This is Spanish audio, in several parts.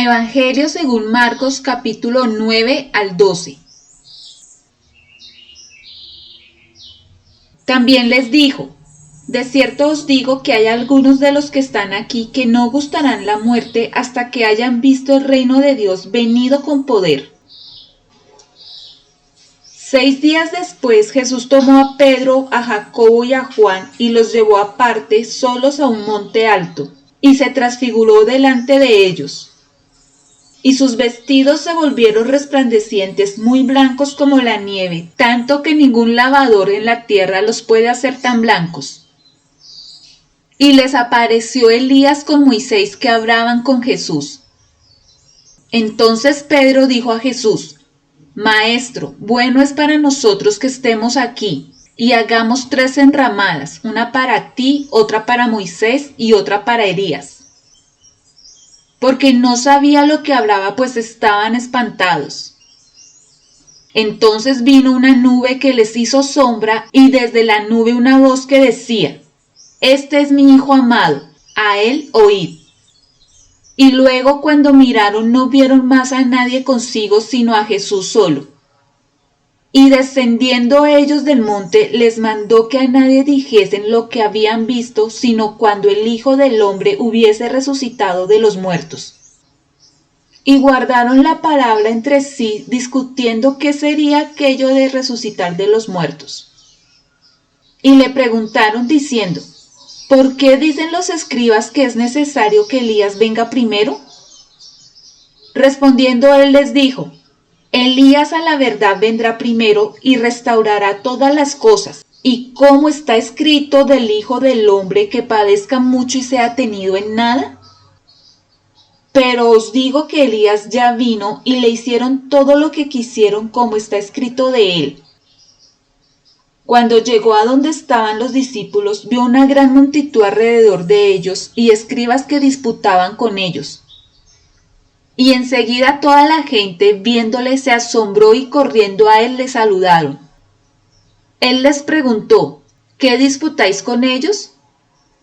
Evangelio según Marcos capítulo 9 al 12. También les dijo: de cierto os digo que hay algunos de los que están aquí que no gustarán la muerte hasta que hayan visto el reino de Dios venido con poder. 6 días después Jesús tomó a Pedro, a Jacobo y a Juan y los llevó aparte solos a un monte alto, y se transfiguró delante de ellos. Y sus vestidos se volvieron resplandecientes, muy blancos como la nieve, tanto que ningún lavador en la tierra los puede hacer tan blancos. Y les apareció Elías con Moisés, que hablaban con Jesús. Entonces Pedro dijo a Jesús: Maestro, bueno es para nosotros que estemos aquí, y hagamos 3 enramadas, una para ti, otra para Moisés y otra para Elías. Porque no sabía lo que hablaba, pues estaban espantados. Entonces vino una nube que les hizo sombra, y desde la nube una voz que decía: Este es mi Hijo amado, a él oíd. Y luego, cuando miraron, no vieron más a nadie consigo, sino a Jesús solo. Y descendiendo ellos del monte, les mandó que a nadie dijesen lo que habían visto, sino cuando el Hijo del Hombre hubiese resucitado de los muertos. Y guardaron la palabra entre sí, discutiendo qué sería aquello de resucitar de los muertos. Y le preguntaron diciendo: ¿por qué dicen los escribas que es necesario que Elías venga primero? Respondiendo él les dijo: Elías a la verdad vendrá primero y restaurará todas las cosas. ¿Y cómo está escrito del Hijo del Hombre que padezca mucho y sea tenido en nada? Pero os digo que Elías ya vino y le hicieron todo lo que quisieron, como está escrito de él. Cuando llegó a donde estaban los discípulos, vio una gran multitud alrededor de ellos y escribas que disputaban con ellos. Y enseguida toda la gente, viéndole, se asombró y corriendo a él le saludaron. Él les preguntó: ¿qué disputáis con ellos?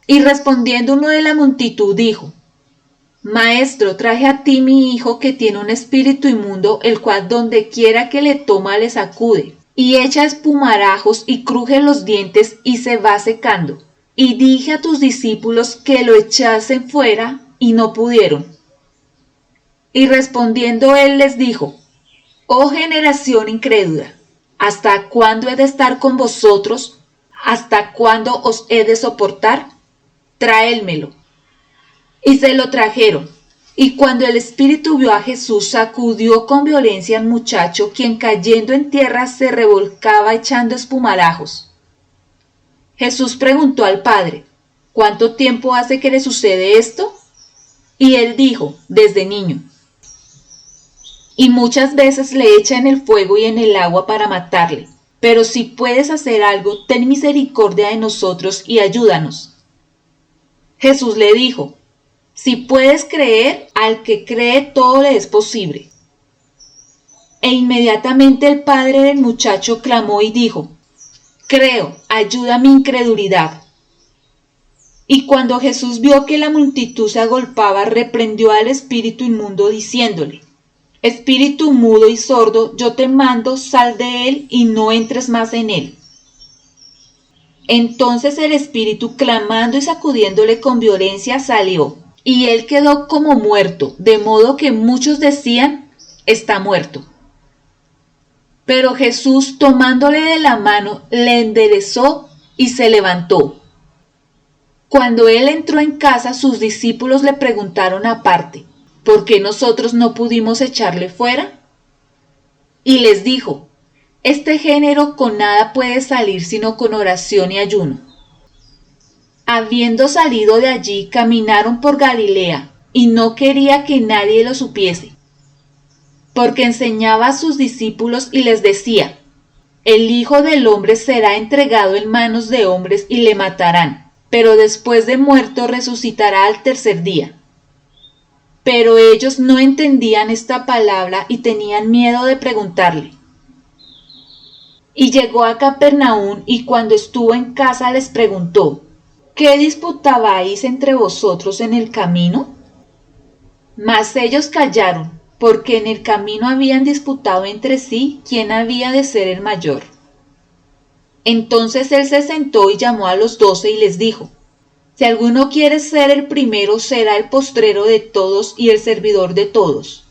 Y respondiendo uno de la multitud dijo: Maestro, traje a ti mi hijo que tiene un espíritu inmundo, el cual donde quiera que le toma le sacude, y echa espumarajos y cruje los dientes y se va secando. Y dije a tus discípulos que lo echasen fuera, y no pudieron. Y respondiendo él les dijo: Oh generación incrédula, ¿hasta cuándo he de estar con vosotros? ¿Hasta cuándo os he de soportar? Traédmelo. Y se lo trajeron. Y cuando el espíritu vio a Jesús, sacudió con violencia al muchacho, quien cayendo en tierra se revolcaba echando espumarajos. Jesús preguntó al padre: ¿cuánto tiempo hace que le sucede esto? Y él dijo: desde niño. Y muchas veces le echa en el fuego y en el agua para matarle. Pero si puedes hacer algo, ten misericordia de nosotros y ayúdanos. Jesús le dijo: si puedes creer, al que cree todo le es posible. E inmediatamente el padre del muchacho clamó y dijo: creo, ayuda a mi incredulidad. Y cuando Jesús vio que la multitud se agolpaba, reprendió al espíritu inmundo diciéndole: Espíritu mudo y sordo, yo te mando, sal de él y no entres más en él. Entonces el espíritu, clamando y sacudiéndole con violencia, salió, y él quedó como muerto, de modo que muchos decían: está muerto. Pero Jesús, tomándole de la mano, le enderezó y se levantó. Cuando él entró en casa, sus discípulos le preguntaron aparte: ¿por qué nosotros no pudimos echarle fuera? Y les dijo: este género con nada puede salir sino con oración y ayuno. Habiendo salido de allí, caminaron por Galilea, y no quería que nadie lo supiese, porque enseñaba a sus discípulos y les decía: el Hijo del Hombre será entregado en manos de hombres y le matarán, pero después de muerto resucitará al tercer día. Pero ellos no entendían esta palabra y tenían miedo de preguntarle. Y llegó a Capernaum, y cuando estuvo en casa les preguntó: ¿qué disputabais entre vosotros en el camino? Mas ellos callaron, porque en el camino habían disputado entre sí quién había de ser el mayor. Entonces él se sentó y llamó a los 12 y les dijo: Si alguno quiere ser el primero, será el postrero de todos y el servidor de todos.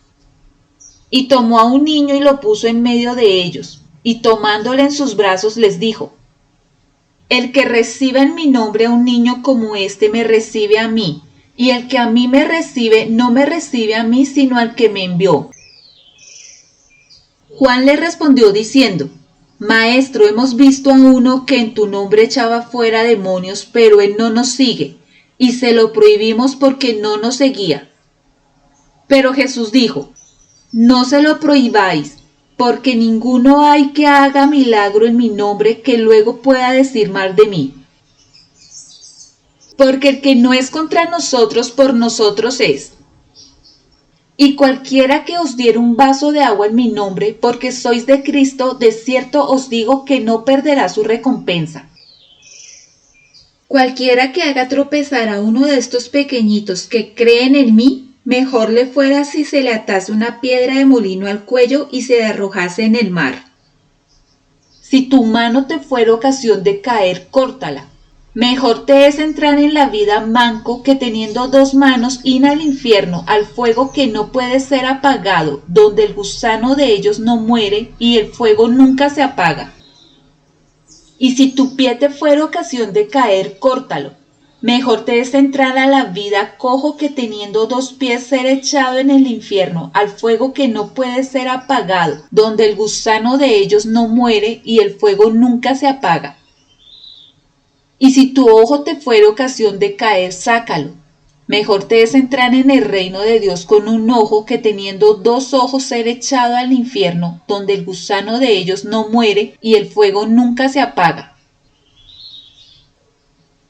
Y tomó a un niño y lo puso en medio de ellos, y tomándole en sus brazos les dijo: El que reciba en mi nombre a un niño como este me recibe a mí, y el que a mí me recibe no me recibe a mí sino al que me envió. Juan le respondió diciendo: Maestro, hemos visto a uno que en tu nombre echaba fuera demonios, pero él no nos sigue, y se lo prohibimos porque no nos seguía. Pero Jesús dijo: No se lo prohibáis, porque ninguno hay que haga milagro en mi nombre que luego pueda decir mal de mí. Porque el que no es contra nosotros, por nosotros es. Y cualquiera que os diere un vaso de agua en mi nombre, porque sois de Cristo, de cierto os digo que no perderá su recompensa. Cualquiera que haga tropezar a uno de estos pequeñitos que creen en mí, mejor le fuera si se le atase una piedra de molino al cuello y se arrojase en el mar. Si tu mano te fuera ocasión de caer, córtala. Mejor te es entrar en la vida manco que teniendo 2 manos ir al infierno, al fuego que no puede ser apagado, donde el gusano de ellos no muere y el fuego nunca se apaga. Y si tu pie te fuera ocasión de caer, córtalo. Mejor te es entrar a la vida cojo que teniendo 2 pies ser echado en el infierno, al fuego que no puede ser apagado, donde el gusano de ellos no muere y el fuego nunca se apaga. Y si tu ojo te fuera ocasión de caer, sácalo. Mejor te es entrar en el reino de Dios con un ojo que teniendo 2 ojos ser echado al infierno, donde el gusano de ellos no muere y el fuego nunca se apaga.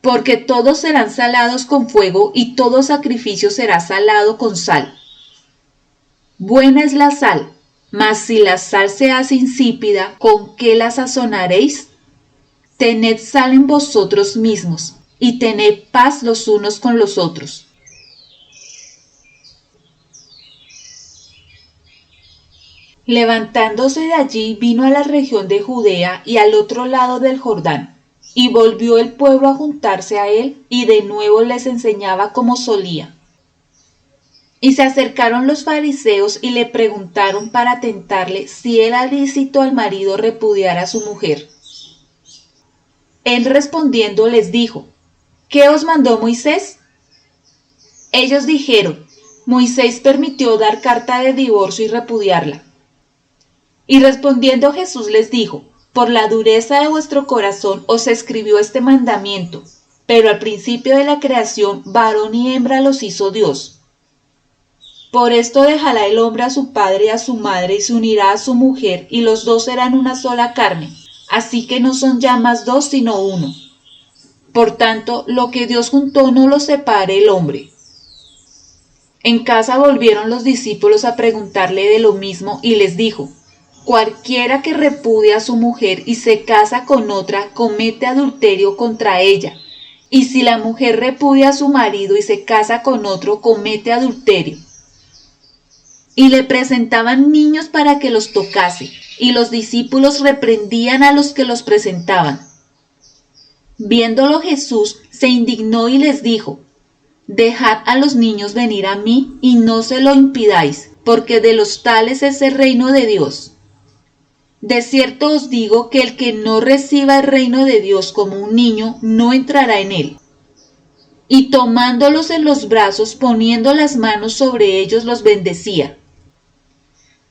Porque todos serán salados con fuego y todo sacrificio será salado con sal. Buena es la sal, mas si la sal se hace insípida, ¿con qué la sazonaréis? Tened sal en vosotros mismos, y tened paz los unos con los otros. Levantándose de allí, vino a la región de Judea y al otro lado del Jordán, y volvió el pueblo a juntarse a él, y de nuevo les enseñaba como solía. Y se acercaron los fariseos y le preguntaron para tentarle si era lícito al marido repudiar a su mujer. Él respondiendo les dijo: ¿Qué os mandó Moisés? Ellos dijeron: Moisés permitió dar carta de divorcio y repudiarla. Y respondiendo Jesús les dijo: Por la dureza de vuestro corazón os escribió este mandamiento, pero al principio de la creación varón y hembra los hizo Dios. Por esto dejará el hombre a su padre y a su madre y se unirá a su mujer, y los 2 serán una sola carne. Así que no son ya más 2 sino 1. Por tanto, lo que Dios juntó no lo separe el hombre. En casa volvieron los discípulos a preguntarle de lo mismo y les dijo: Cualquiera que repudia a su mujer y se casa con otra, comete adulterio contra ella. Y si la mujer repudia a su marido y se casa con otro, comete adulterio. Y le presentaban niños para que los tocase, y los discípulos reprendían a los que los presentaban. Viéndolo Jesús, se indignó y les dijo: Dejad a los niños venir a mí, y no se lo impidáis, porque de los tales es el reino de Dios. De cierto os digo que el que no reciba el reino de Dios como un niño, no entrará en él. Y tomándolos en los brazos, poniendo las manos sobre ellos, los bendecía.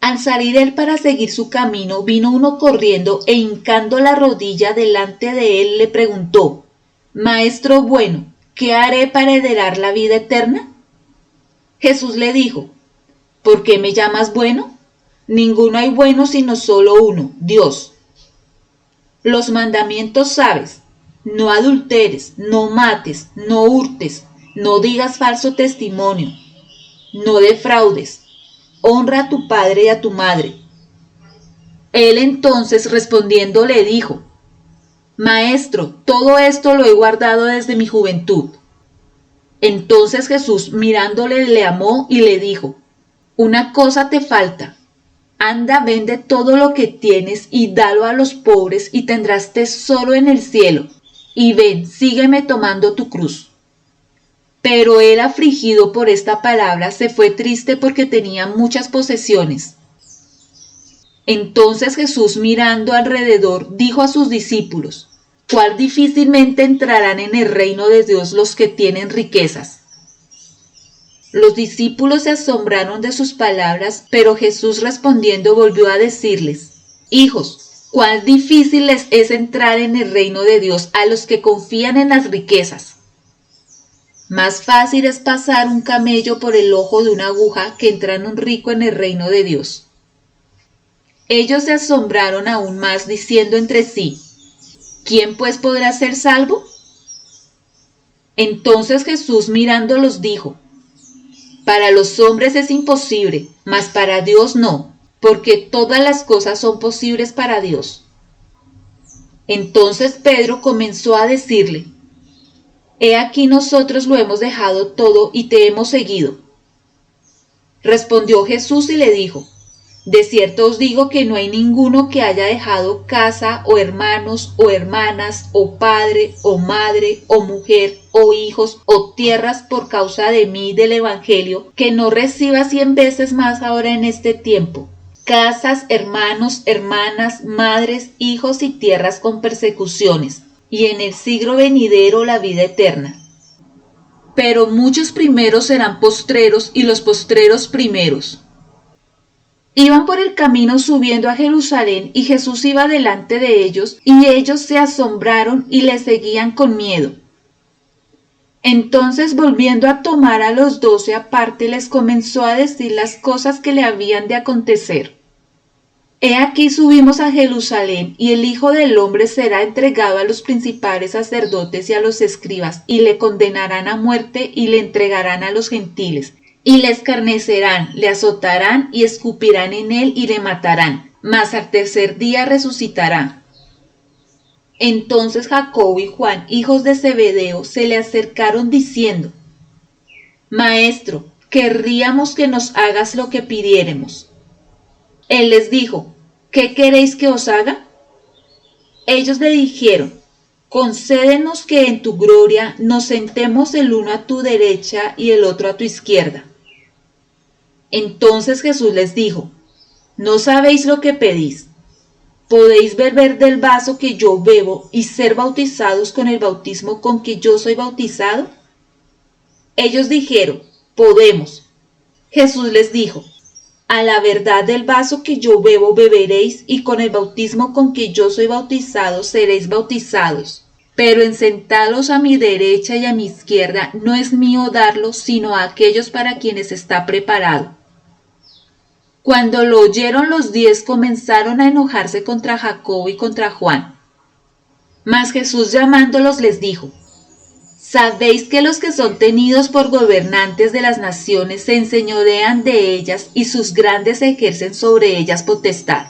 Al salir él para seguir su camino, vino uno corriendo e hincando la rodilla delante de él le preguntó: Maestro bueno, ¿qué haré para heredar la vida eterna? Jesús le dijo: ¿Por qué me llamas bueno? Ninguno hay bueno sino solo uno, Dios. Los mandamientos sabes: no adulteres, no mates, no hurtes, no digas falso testimonio, no defraudes. Honra a tu padre y a tu madre. Él entonces respondiendo le dijo: Maestro, todo esto lo he guardado desde mi juventud. Entonces Jesús mirándole le amó y le dijo: una cosa te falta. Anda, vende todo lo que tienes y dalo a los pobres y tendrás tesoro en el cielo. Y ven, sígueme tomando tu cruz. Pero él, afligido por esta palabra, se fue triste porque tenía muchas posesiones. Entonces Jesús, mirando alrededor, dijo a sus discípulos: ¿cuál difícilmente entrarán en el reino de Dios los que tienen riquezas? Los discípulos se asombraron de sus palabras, pero Jesús respondiendo volvió a decirles: hijos, cuán difícil les es entrar en el reino de Dios a los que confían en las riquezas. Más fácil es pasar un camello por el ojo de una aguja que entrar un rico en el reino de Dios. Ellos se asombraron aún más, diciendo entre sí: ¿quién pues podrá ser salvo? Entonces Jesús mirándolos dijo: para los hombres es imposible, mas para Dios no, porque todas las cosas son posibles para Dios. Entonces Pedro comenzó a decirle: he aquí nosotros lo hemos dejado todo y te hemos seguido. Respondió Jesús y le dijo: de cierto os digo que no hay ninguno que haya dejado casa o hermanos o hermanas o padre o madre o mujer o hijos o tierras por causa de mí y del Evangelio, que no reciba 100 veces más ahora en este tiempo, casas, hermanos, hermanas, madres, hijos y tierras con persecuciones, y en el siglo venidero la vida eterna. Pero muchos primeros serán postreros y los postreros primeros. Iban por el camino subiendo a Jerusalén y Jesús iba delante de ellos y ellos se asombraron y le seguían con miedo. Entonces, volviendo a tomar a los 12 aparte, les comenzó a decir las cosas que le habían de acontecer. He aquí subimos a Jerusalén y el Hijo del Hombre será entregado a los principales sacerdotes y a los escribas y le condenarán a muerte y le entregarán a los gentiles. Y le escarnecerán, le azotarán y escupirán en él y le matarán, mas al tercer día resucitará. Entonces Jacobo y Juan, hijos de Zebedeo, se le acercaron diciendo: Maestro, querríamos que nos hagas lo que pidiéremos. Él les dijo: ¿qué queréis que os haga? Ellos le dijeron: concédenos que en tu gloria nos sentemos el uno a tu derecha y el otro a tu izquierda. Entonces Jesús les dijo: ¿no sabéis lo que pedís? ¿Podéis beber del vaso que yo bebo y ser bautizados con el bautismo con que yo soy bautizado? Ellos dijeron: podemos. Jesús les dijo: a la verdad del vaso que yo bebo beberéis y con el bautismo con que yo soy bautizado seréis bautizados. Pero en sentados a mi derecha y a mi izquierda no es mío darlo, sino a aquellos para quienes está preparado. Cuando lo oyeron los 10 comenzaron a enojarse contra Jacobo y contra Juan. Mas Jesús llamándolos les dijo: ¿sabéis que los que son tenidos por gobernantes de las naciones se enseñorean de ellas y sus grandes ejercen sobre ellas potestad?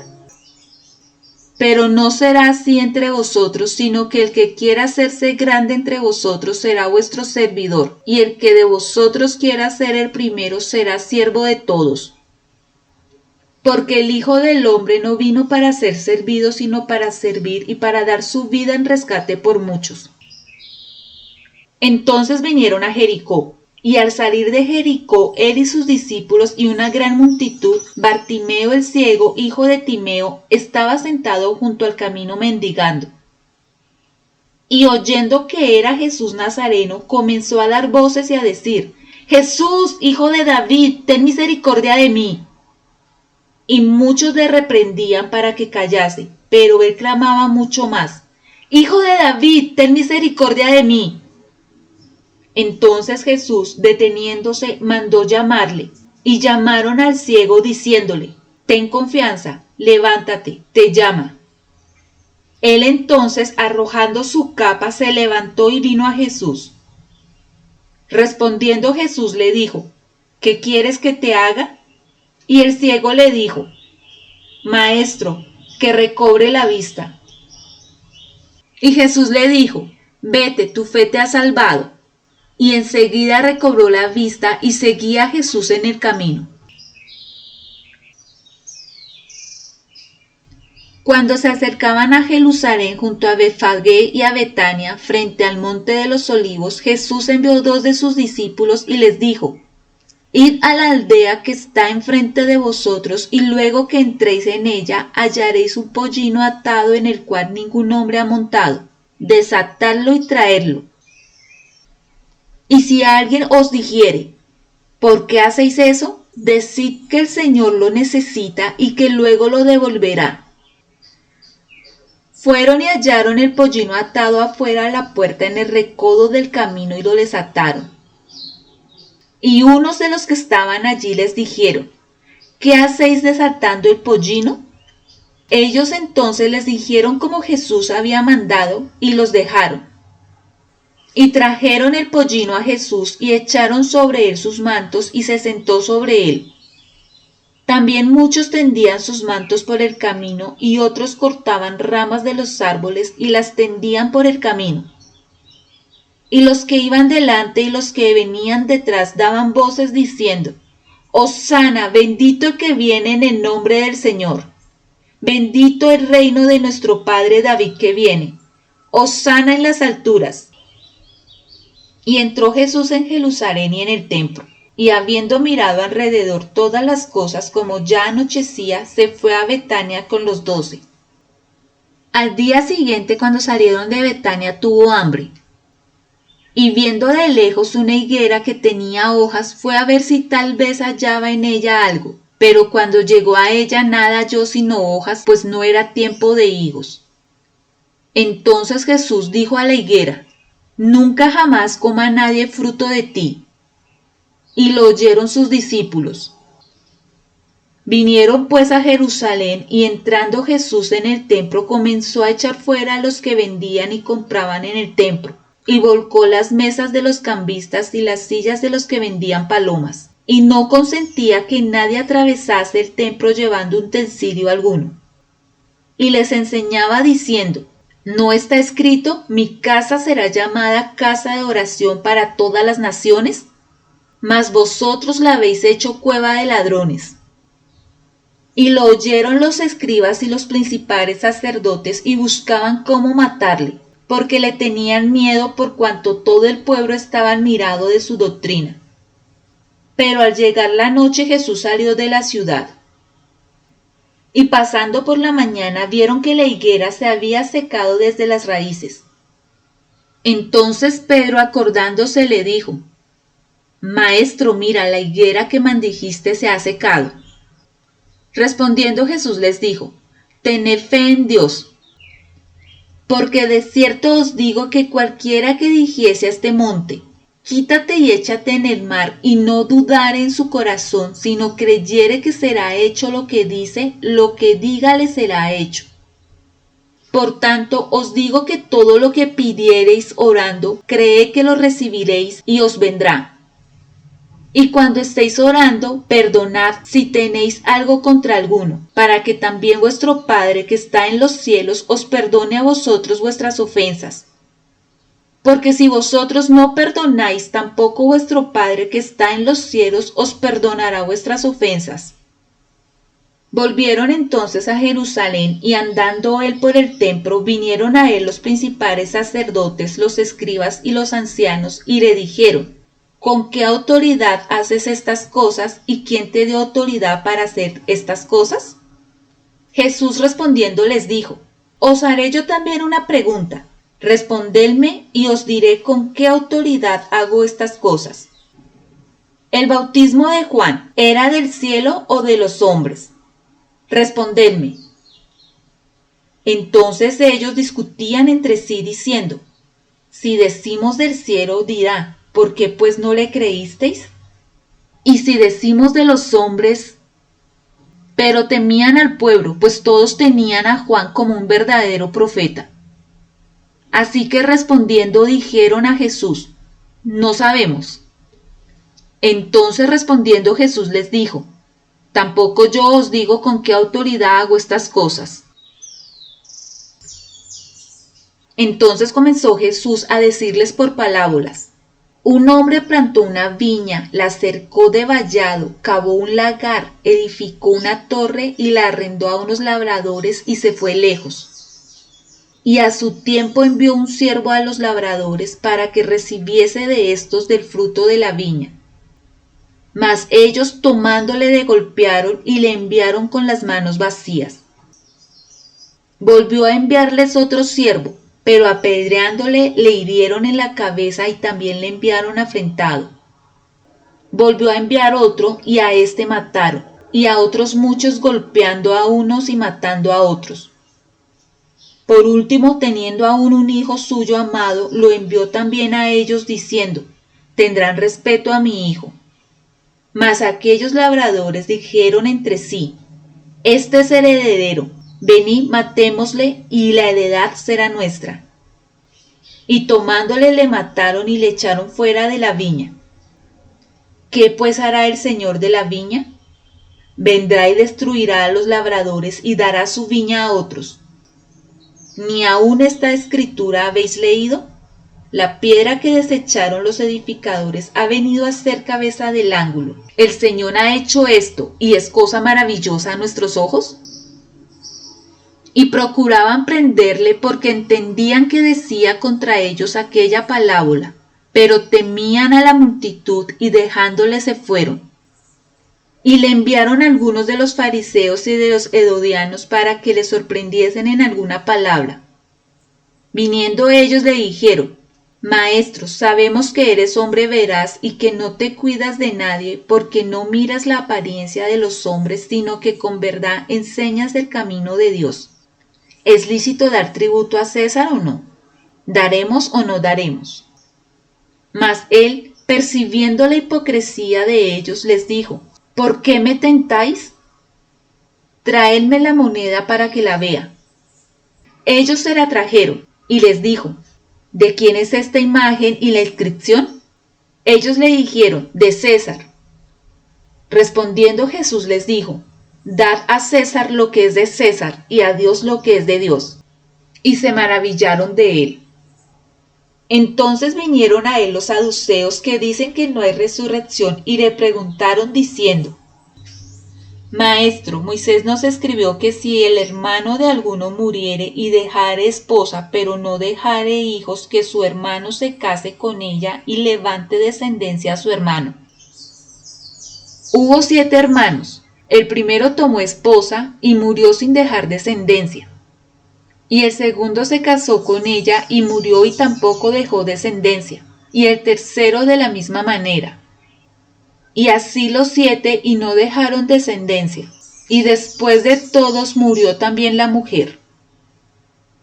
Pero no será así entre vosotros, sino que el que quiera hacerse grande entre vosotros será vuestro servidor, y el que de vosotros quiera ser el primero será siervo de todos. Porque el Hijo del Hombre no vino para ser servido, sino para servir y para dar su vida en rescate por muchos. Entonces vinieron a Jericó, y al salir de Jericó, él y sus discípulos y una gran multitud, Bartimeo el ciego, hijo de Timeo, estaba sentado junto al camino mendigando. Y oyendo que era Jesús Nazareno, comenzó a dar voces y a decir: Jesús, hijo de David, ten misericordia de mí. Y muchos le reprendían para que callase, pero él clamaba mucho más: Hijo de David, ten misericordia de mí. Entonces Jesús, deteniéndose, mandó llamarle, y llamaron al ciego diciéndole: ten confianza, levántate, te llama. Él entonces, arrojando su capa, se levantó y vino a Jesús. Respondiendo Jesús le dijo: ¿qué quieres que te haga? Y el ciego le dijo: Maestro, que recobre la vista. Y Jesús le dijo: vete, tu fe te ha salvado. y enseguida recobró la vista y seguía a Jesús en el camino. Cuando se acercaban a Jerusalén junto a Betfagé y a Betania, frente al monte de los olivos, Jesús envió 2 de sus discípulos y les dijo: Id a la aldea que está enfrente de vosotros, y luego que entréis en ella, hallaréis un pollino atado en el cual ningún hombre ha montado. Desatadlo y traedlo. Y si alguien os dijere: ¿por qué hacéis eso? Decid que el Señor lo necesita y que luego lo devolverá. Fueron y hallaron el pollino atado afuera de la puerta en el recodo del camino y lo desataron. Y unos de los que estaban allí les dijeron: ¿qué hacéis desatando el pollino? Ellos entonces les dijeron como Jesús había mandado y los dejaron. Y trajeron el pollino a Jesús y echaron sobre él sus mantos y se sentó sobre él. También muchos tendían sus mantos por el camino y otros cortaban ramas de los árboles y las tendían por el camino. Y los que iban delante y los que venían detrás daban voces diciendo: Hosana, bendito el que viene en el nombre del Señor. Bendito el reino de nuestro Padre David que viene. Hosana en las alturas. Y entró Jesús en Jerusalén y en el templo. Y habiendo mirado alrededor todas las cosas, como ya anochecía, se fue a Betania con los 12. Al día siguiente, cuando salieron de Betania, tuvo hambre. Y viendo de lejos una higuera que tenía hojas, fue a ver si tal vez hallaba en ella algo. Pero cuando llegó a ella nada halló sino hojas, pues no era tiempo de higos. Entonces Jesús dijo a la higuera: Nunca jamás coma nadie fruto de ti. Y lo oyeron sus discípulos. Vinieron pues a Jerusalén, y entrando Jesús en el templo comenzó a echar fuera a los que vendían y compraban en el templo, y volcó las mesas de los cambistas y las sillas de los que vendían palomas, y no consentía que nadie atravesase el templo llevando utensilio alguno. Y les enseñaba diciendo: ¿no está escrito: mi casa será llamada casa de oración para todas las naciones? Mas vosotros la habéis hecho cueva de ladrones. Y lo oyeron los escribas y los principales sacerdotes y buscaban cómo matarle, porque le tenían miedo por cuanto todo el pueblo estaba admirado de su doctrina. Pero al llegar la noche Jesús salió de la ciudad. Y pasando por la mañana vieron que la higuera se había secado desde las raíces. Entonces Pedro, acordándose, le dijo: Maestro, mira, la higuera que maldijiste se ha secado. Respondiendo Jesús les dijo: Tened fe en Dios, porque de cierto os digo que cualquiera que dijese a este monte: Quítate y échate en el mar, y no dudare en su corazón, sino creyere que será hecho lo que dice, lo que diga le será hecho. Por tanto, os digo que todo lo que pidiereis orando, creed que lo recibiréis y os vendrá. Y cuando estéis orando, perdonad si tenéis algo contra alguno, para que también vuestro Padre que está en los cielos os perdone a vosotros vuestras ofensas. Porque si vosotros no perdonáis, tampoco vuestro Padre que está en los cielos os perdonará vuestras ofensas. Volvieron entonces a Jerusalén, y andando él por el templo, vinieron a él los principales sacerdotes, los escribas y los ancianos, y le dijeron: ¿con qué autoridad haces estas cosas, y quién te dio autoridad para hacer estas cosas? Jesús respondiendo les dijo: Os haré yo también una pregunta. Respondedme y os diré con qué autoridad hago estas cosas. ¿El bautismo de Juan era del cielo o de los hombres? Respondedme. Entonces ellos discutían entre sí diciendo: Si decimos del cielo, dirá: ¿por qué pues no le creísteis? Y si decimos de los hombres... Pero temían al pueblo, pues todos tenían a Juan como un verdadero profeta. Así que respondiendo dijeron a Jesús: No sabemos. Entonces respondiendo Jesús les dijo: Tampoco yo os digo con qué autoridad hago estas cosas. Entonces comenzó Jesús a decirles por parábolas: Un hombre plantó una viña, la cercó de vallado, cavó un lagar, edificó una torre y la arrendó a unos labradores y se fue lejos. Y a su tiempo envió un siervo a los labradores para que recibiese de estos del fruto de la viña. Mas ellos tomándole le golpearon y le enviaron con las manos vacías. Volvió a enviarles otro siervo, pero apedreándole le hirieron en la cabeza y también le enviaron afrentado. Volvió a enviar otro y a éste mataron, y a otros muchos golpeando a unos y matando a otros. Por último, teniendo aún un hijo suyo amado, lo envió también a ellos diciendo, tendrán respeto a mi hijo. Mas aquellos labradores dijeron entre sí, este es el heredero, venid, matémosle, y la heredad será nuestra. Y tomándole le mataron y le echaron fuera de la viña. ¿Qué pues hará el señor de la viña? Vendrá y destruirá a los labradores y dará su viña a otros. ¿Ni aún esta escritura habéis leído? La piedra que desecharon los edificadores ha venido a ser cabeza del ángulo. ¿El Señor ha hecho esto y es cosa maravillosa a nuestros ojos? Y procuraban prenderle porque entendían que decía contra ellos aquella parábola, pero temían a la multitud y dejándole se fueron. Y le enviaron algunos de los fariseos y de los herodianos para que le sorprendiesen en alguna palabra. Viniendo ellos le dijeron, Maestro, sabemos que eres hombre veraz y que no te cuidas de nadie porque no miras la apariencia de los hombres, sino que con verdad enseñas el camino de Dios. ¿Es lícito dar tributo a César o no? ¿Daremos o no daremos? Mas él, percibiendo la hipocresía de ellos, les dijo, ¿por qué me tentáis? Traedme la moneda para que la vea. Ellos se la trajeron y les dijo, ¿de quién es esta imagen y la inscripción? Ellos le dijeron, de César. Respondiendo Jesús les dijo, dad a César lo que es de César y a Dios lo que es de Dios. Y se maravillaron de él. Entonces vinieron a él los saduceos que dicen que no hay resurrección y le preguntaron diciendo, Maestro, Moisés nos escribió que si el hermano de alguno muriere y dejare esposa, pero no dejare hijos, que su hermano se case con ella y levante descendencia a su hermano. Hubo 7 hermanos. El primero tomó esposa y murió sin dejar descendencia. Y el segundo se casó con ella y murió y tampoco dejó descendencia. Y el tercero de la misma manera. Y así los 7 y no dejaron descendencia. Y después de todos murió también la mujer.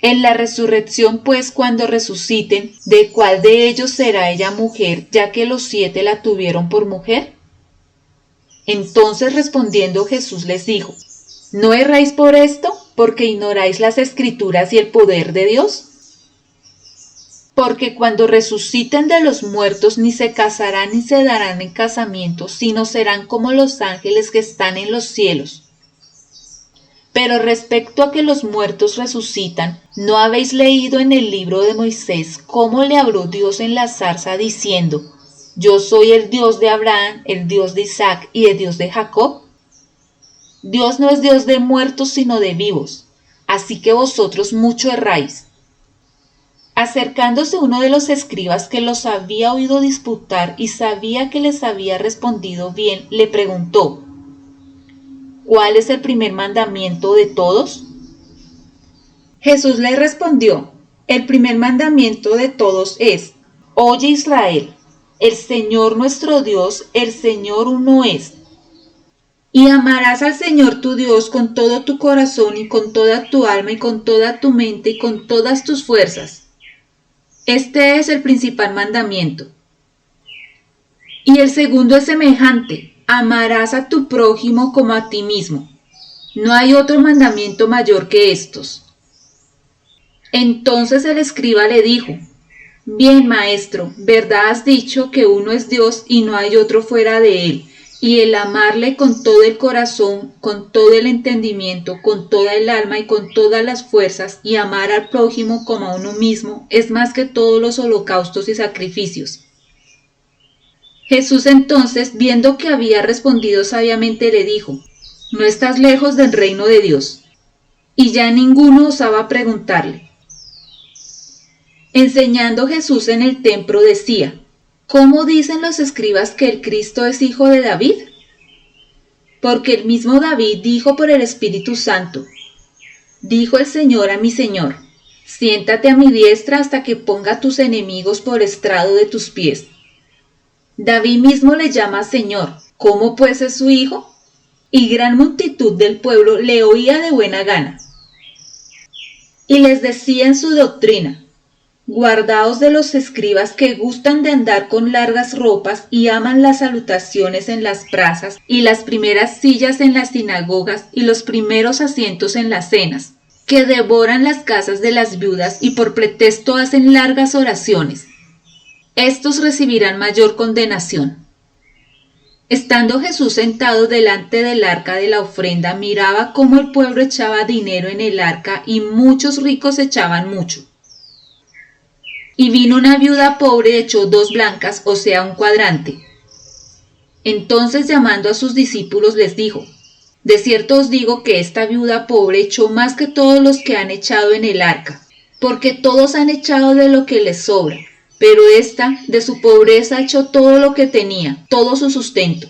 En la resurrección, pues, cuando resuciten, ¿de cuál de ellos será ella mujer, ya que los 7 la tuvieron por mujer? Entonces respondiendo Jesús les dijo, ¿no erráis por esto, porque ignoráis las Escrituras y el poder de Dios? Porque cuando resuciten de los muertos ni se casarán ni se darán en casamiento, sino serán como los ángeles que están en los cielos. Pero respecto a que los muertos resucitan, ¿no habéis leído en el libro de Moisés cómo le habló Dios en la zarza diciendo, Yo soy el Dios de Abraham, el Dios de Isaac y el Dios de Jacob? Dios no es Dios de muertos sino de vivos, así que vosotros mucho erráis. Acercándose uno de los escribas que los había oído disputar y sabía que les había respondido bien, le preguntó, ¿cuál es el primer mandamiento de todos? Jesús le respondió, el primer mandamiento de todos es, Oye Israel, el Señor nuestro Dios, el Señor uno es. Y amarás al Señor tu Dios con todo tu corazón y con toda tu alma y con toda tu mente y con todas tus fuerzas. Este es el principal mandamiento. Y el segundo es semejante, amarás a tu prójimo como a ti mismo. No hay otro mandamiento mayor que estos. Entonces el escriba le dijo, Bien, maestro, verdad has dicho que uno es Dios y no hay otro fuera de él, y el amarle con todo el corazón, con todo el entendimiento, con toda el alma y con todas las fuerzas, y amar al prójimo como a uno mismo, es más que todos los holocaustos y sacrificios. Jesús entonces, viendo que había respondido sabiamente, le dijo: no estás lejos del reino de Dios. Y ya ninguno osaba preguntarle. Enseñando Jesús en el templo decía: ¿cómo dicen los escribas que el Cristo es hijo de David? Porque el mismo David dijo por el Espíritu Santo: dijo el Señor a mi Señor: siéntate a mi diestra hasta que ponga a tus enemigos por estrado de tus pies. David mismo le llama Señor. ¿Cómo pues es su hijo? Y gran multitud del pueblo le oía de buena gana. Y les decía en su doctrina: guardaos de los escribas que gustan de andar con largas ropas y aman las salutaciones en las plazas y las primeras sillas en las sinagogas y los primeros asientos en las cenas, que devoran las casas de las viudas y por pretexto hacen largas oraciones. Estos recibirán mayor condenación. Estando Jesús sentado delante del arca de la ofrenda, miraba cómo el pueblo echaba dinero en el arca y muchos ricos echaban mucho. Y vino una viuda pobre y echó 2 blancas, o sea, un cuadrante. Entonces, llamando a sus discípulos, les dijo: de cierto os digo que esta viuda pobre echó más que todos los que han echado en el arca, porque todos han echado de lo que les sobra, pero ésta de su pobreza echó todo lo que tenía, todo su sustento.